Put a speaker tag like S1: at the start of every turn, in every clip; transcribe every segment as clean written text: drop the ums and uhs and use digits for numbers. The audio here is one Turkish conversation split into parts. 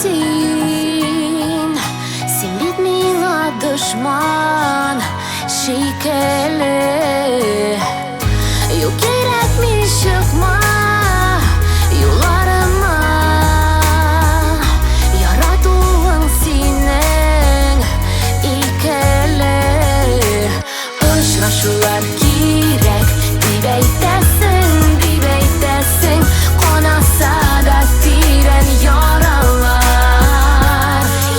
S1: sensin. Sen bit mine düşman şekilli. Yok gerekmiş çıkma yollarıma. Yaratılın senin ikili. Uçraşular gerek dip eytesin, dip eytesin. Konasa da tiren yaralar,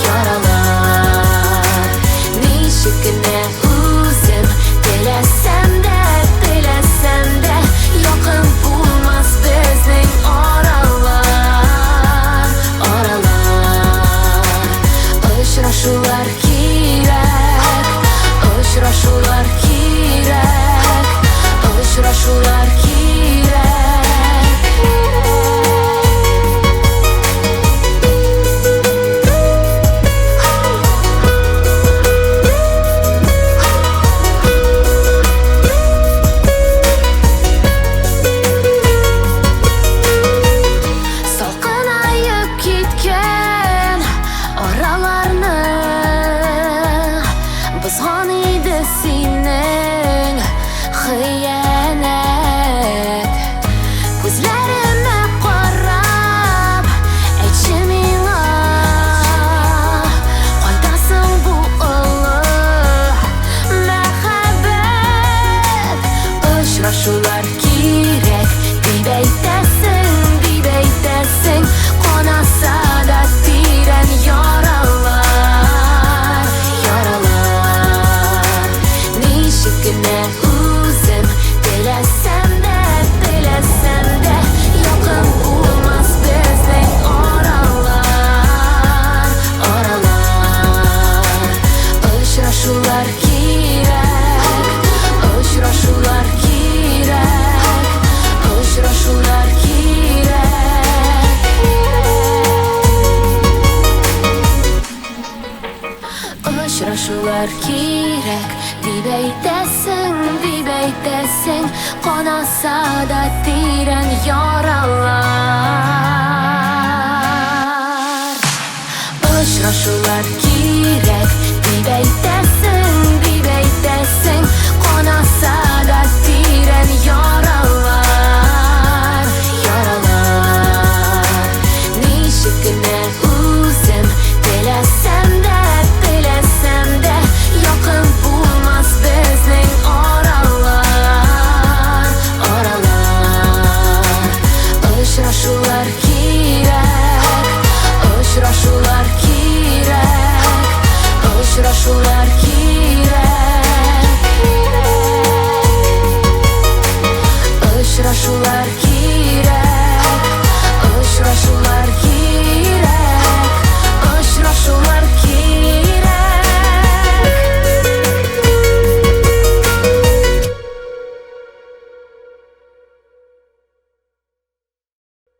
S1: yaralar. Nişikine uzim dilesem de, dilesem de. Yakın bulmaz bizning oralar, oralar. Uçraşular gerek, uçraşular gerek, uçraşular gerek. Salqinayib ketgan oralarni buzg'on edi sening xiyonet. Ko'zlarimni qarab aytchi menga, qaydasan bu ulug' muhabbat? Uchrashuvlar kerak deb aytasan, deb aytasan. Qonasa da tiren yaralar, yaralar. Nishikine uzim dilesem de, dilesem de. Yakın bulmaz bizning oralar, oralar. Uchrashuvlar kerak, uchrashuvlar kerak, uchrashuvlar kerak. Uchrashuvlar kerak deb aytasan, deb aytasan. Qonasa da tiren yaralar. Uchrashuvlar kerak deb aytasan, deb aytasan. Qonasa da tiren yaralar, yaralar. Nishikine uzim dilesem de, dilesem de. Yakın bulmaz bizning oralar, oralar. Uchrashuvlar kerak, uchrashuvlar kerak, uchrashuvlar